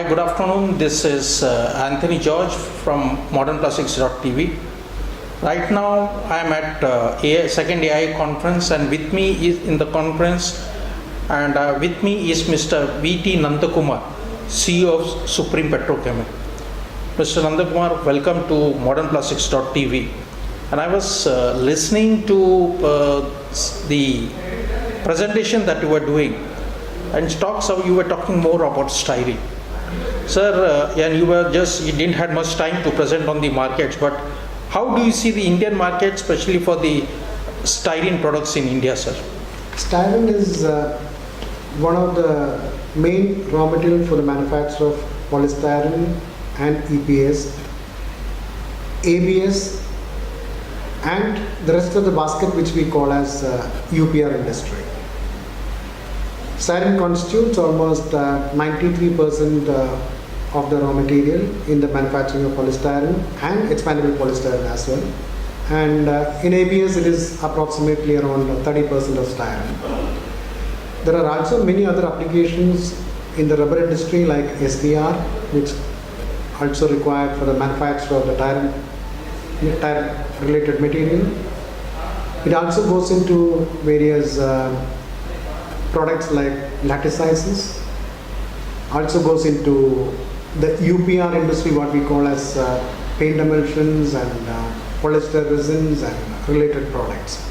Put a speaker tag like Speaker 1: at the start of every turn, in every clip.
Speaker 1: Hi, good afternoon. This is Anthony George from modernplastics.tv. Right now, I am at second AI conference, and with me is in the conference, and with me is Mr. V.T. Nandakumar, CEO of Supreme Petrochem. Mr. Nandakumar, welcome to modernplastics.tv. And I was listening to the presentation that you were doing, and talks how you were talking more about styrene. Sir, and you didn't have much time to present on the markets, but how do you see the Indian market, especially for the styrene products in India, sir?
Speaker 2: Styrene is one of the main raw material for the manufacture of polystyrene and EPS, ABS, and the rest of the basket which we call as UPR industry. Styrene constitutes almost 93% of the raw material in the manufacturing of polystyrene and expandable polystyrene as well. And in ABS it is approximately around 30% of styrene. There are also many other applications in the rubber industry like SBR, which also required for the manufacture of the tire related material. It also goes into various products like lattices, also goes into the UPR industry, what we call as paint emulsions and polyester resins and related products.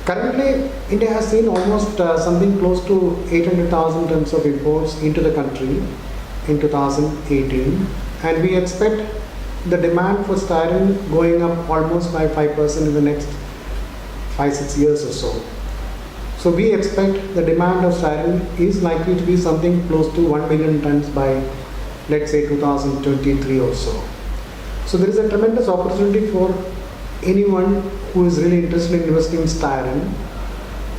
Speaker 2: Currently, India has seen almost something close to 800,000 tons of imports into the country in 2018, and we expect the demand for styrene going up almost by 5% in the next 5-6 years or so. So we expect the demand of styrene is likely to be something close to 1 million tons by, let's say, 2023 or so. So there is a tremendous opportunity for anyone who is really interested in investing in styrene,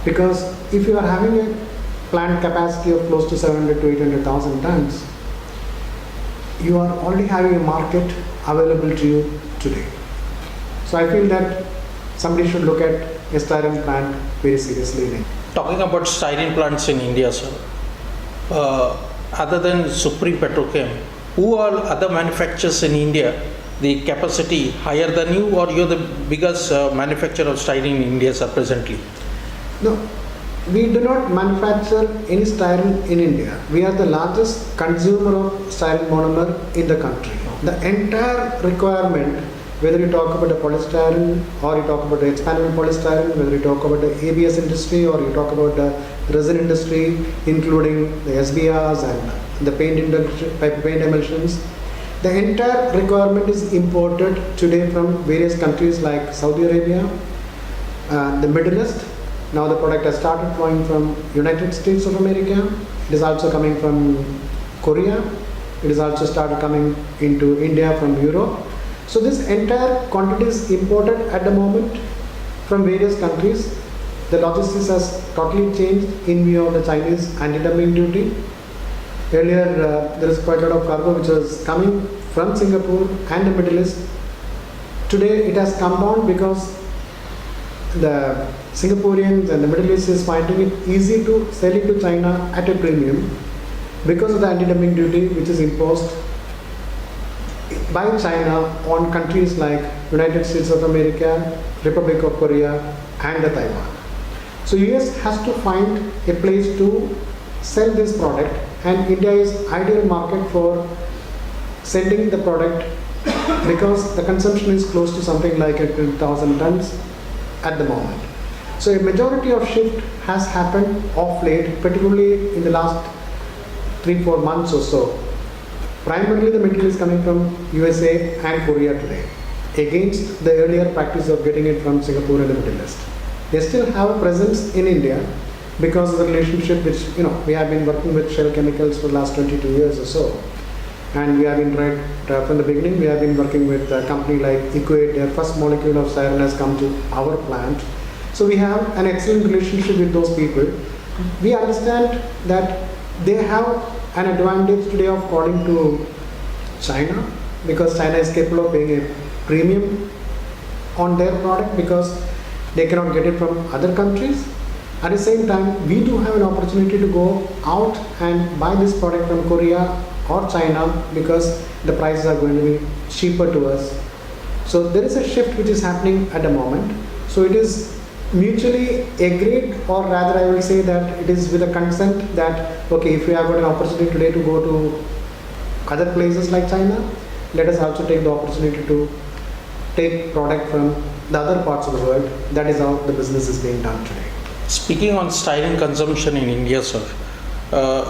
Speaker 2: because if you are having a plant capacity of close to 700 to 800,000 tons, you are already having a market available to you today. So I feel that somebody should look at a styrene plant very seriously.
Speaker 1: Talking about styrene plants in India, sir, other than Supreme Petrochem, who are other manufacturers in India, the capacity higher than you, or you're the biggest manufacturer of styrene in India, sir, presently?
Speaker 2: No, we do not manufacture any styrene in India. We are the largest consumer of styrene monomer in the country. The entire requirement, whether you talk about the polystyrene or you talk about the expandable polystyrene, whether you talk about the ABS industry or you talk about the resin industry, including the SBRs and the paint emulsions, the entire requirement is imported today from various countries like Saudi Arabia, the Middle East. Now the product has started flowing from United States of America. It is also coming from Korea. It is also started coming into India from Europe. So this entire quantity is imported at the moment from various countries. The logistics has totally changed in view of the Chinese anti-dumping duty. Earlier, there is quite a lot of cargo which was coming from Singapore and the Middle East. Today, it has come down because the Singaporeans and the Middle East is finding it easy to sell it to China at a premium because of the anti-dumping duty which is imposed by China on countries like United States of America, Republic of Korea and Taiwan. So US has to find a place to sell this product, and India is ideal market for sending the product because the consumption is close to something like 1,000 tons at the moment. So a majority of shift has happened of late, particularly in the last 3-4 months or so. Primarily the material is coming from USA and Korea today, against the earlier practice of getting it from Singapore and the Middle East. They still have a presence in India because of the relationship which, we have been working with Shell Chemicals for the last 22 years or so. And we have been from the beginning, we have been working with a company like Equate. Their first molecule of styrene has come to our plant. So we have an excellent relationship with those people. We understand that they have an advantage today of calling to China because China is capable of paying a premium on their product because they cannot get it from other countries. At the same time, we do have an opportunity to go out and buy this product from Korea or China because the prices are going to be cheaper to us. So there is a shift which is happening at the moment. So it is mutually agreed, or rather I will say that it is with a consent that, okay, if we have got an opportunity today to go to other places like China, let us also take the opportunity to take product from the other parts of the world. That is how the business is being done today.
Speaker 1: Speaking on styrene consumption in India, sir,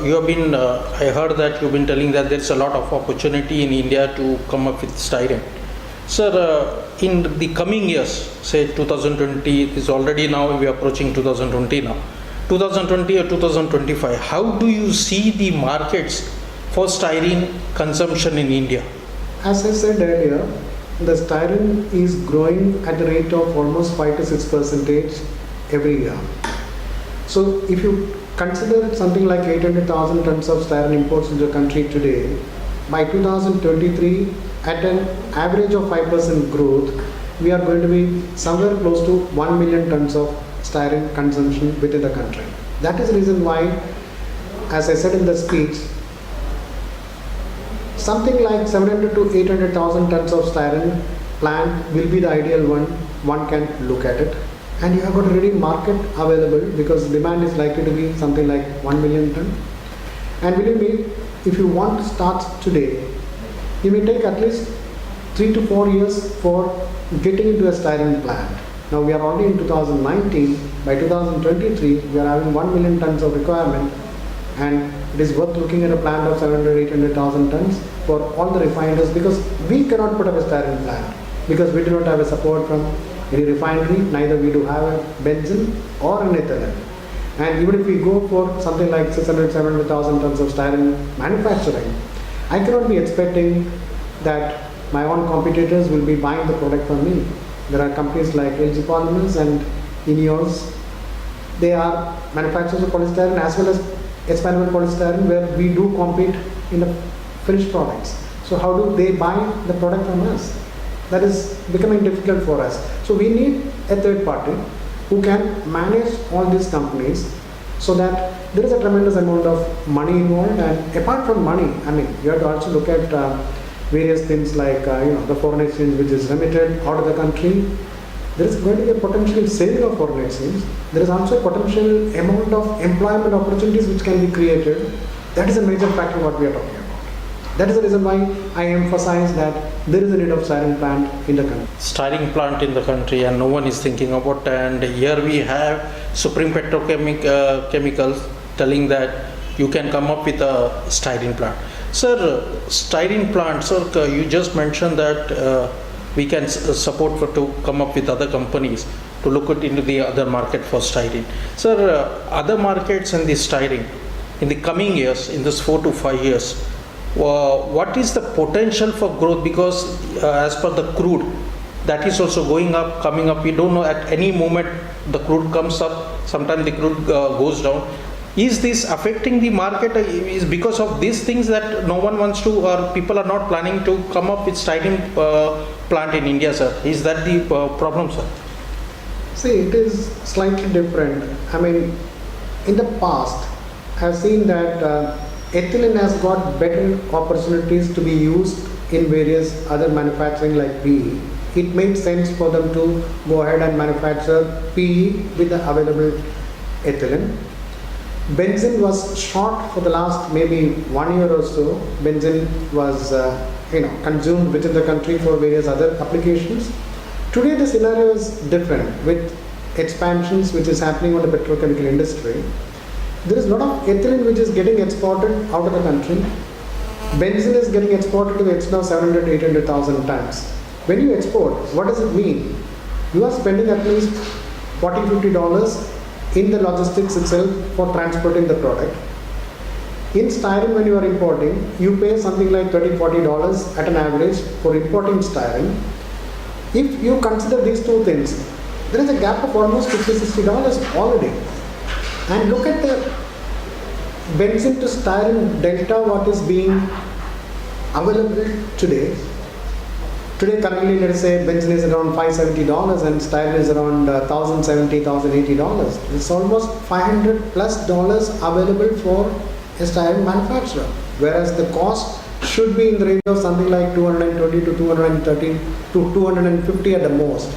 Speaker 1: you have been, I heard that you've been telling that there's a lot of opportunity in India to come up with styrene. Sir, in the coming years, say 2020 is already now, we are approaching 2020 now, 2020 or 2025, how do you see the markets for styrene consumption in India?
Speaker 2: As I said earlier, the styrene is growing at the rate of almost 5 to 6% every year. So if you consider something like 800,000 tons of styrene imports into the country today, by 2023, at an average of 5% growth, we are going to be somewhere close to 1 million tons of styrene consumption within the country. That is the reason why, as I said in the speech, something like 700 to 800,000 tons of styrene plant will be the ideal one can look at it. And you have got a ready market available because demand is likely to be something like 1 million ton. And believe me, if you want to start today, you may take at least 3 to 4 years for getting into a styrene plant. Now we are already in 2019. By 2023, we are having 1 million tons of requirement, and it is worth looking at a plant of 700, 800,000 tons for all the refiners, because we cannot put up a styrene plant because we do not have a support from any refinery, neither we do have a benzene or an ethylene. And even if we go for something like 600, 700,000 tons of styrene manufacturing, I cannot be expecting that my own competitors will be buying the product from me. There are companies like LG Polymers and Ineos. They are manufacturers of polystyrene as well as expandable polystyrene, where we do compete in the finished products. So how do they buy the product from us? That is becoming difficult for us. So we need a third party who can manage all these companies, so that there is a tremendous amount of money involved. And apart from money, I mean, you have to also look at various things like the foreign exchange which is remitted out of the country. There is going to be a potential saving of foreign exchange. There is also a potential amount of employment opportunities which can be created. That is a major factor what we are talking about. That is the reason why I emphasize that there is a need of styrene plant in the country.
Speaker 1: Styrene plant in the country, and no one is thinking about. And here we have Supreme Petrochemicals telling that you can come up with a styrene plant. Sir, styrene plant, sir, you just mentioned that we can support to come up with other companies to look into the other market for styrene. Sir, other markets in the styrene in the coming years, in this 4 to 5 years, what is the potential for growth? Because as per the crude, that is also going up, coming up. We don't know at any moment the crude comes up, sometimes the crude goes down. Is this affecting the market? Is because of these things that no one wants to, or people are not planning to come up with styrene plant in India, sir? Is that the problem, sir?
Speaker 2: See, it is slightly different. I mean, in the past, I've seen that ethylene has got better opportunities to be used in various other manufacturing like PE. It made sense for them to go ahead and manufacture PE with the available ethylene. Benzene was short for the last maybe 1 year or so. Benzene was consumed within the country for various other applications. Today the scenario is different with expansions which is happening on the petrochemical industry. There is a lot of ethylene which is getting exported out of the country. Benzene is getting exported to the extent of 700, 800,000 tons. When you export, what does it mean? You are spending at least $40, $50 in the logistics itself for transporting the product. In styrene, when you are importing, you pay something like $30, $40 at an average for importing styrene. If you consider these two things, there is a gap of almost $50, $60 already. And look at the benzene to styrene delta, what is being available today. Today, currently, let us say benzene is around $570 and styrene is around $1,070, $1,080. It's almost $500 plus available for a styrene manufacturer. whereas the cost should be in the range of something like 220 to 230 to 250 at the most.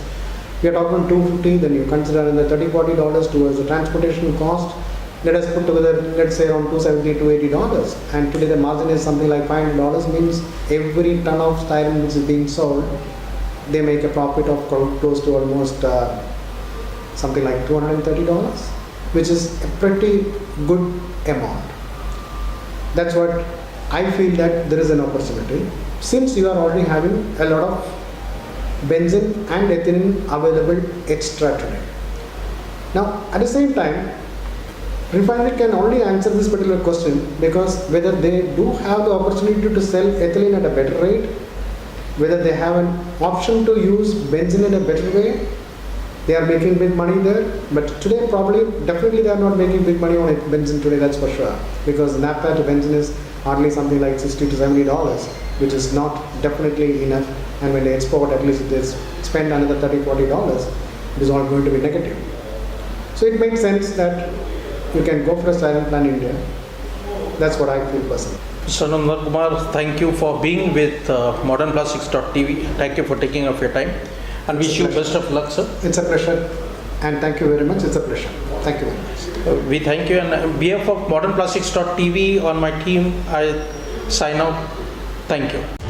Speaker 2: We are talking 250, then you consider another $30-40 towards the transportation cost. Let us put together, let's say around $270 to $80, and today the margin is something like $500, means every ton of styrene which is being sold, they make a profit of close to almost something like $230, which is a pretty good amount. That's what I feel, that there is an opportunity. Since you are already having a lot of benzene and ethylene available extra today. Now, at the same time, refinery can only answer this particular question because whether they do have the opportunity to sell ethylene at a better rate, whether they have an option to use benzene in a better way, they are making big money there. But today definitely they are not making big money on it, benzene today, that's for sure. Because naphtha to benzene is hardly something like $60 to $70, which is not definitely enough. And when they export, at least if they spend another $30-40, it is all going to be negative. So it makes sense that you can go for a styrene plant in India. That's what I feel personally.
Speaker 1: Mr. Nandan Kumar, thank you for being with modernplastics.tv. Thank you for taking off your time and wish you best of luck, sir.
Speaker 2: It's a pleasure, and thank you very much. It's a pleasure. Thank you very much.
Speaker 1: We thank you, and on behalf of modernplastics.tv, on my team, I sign out. Thank you.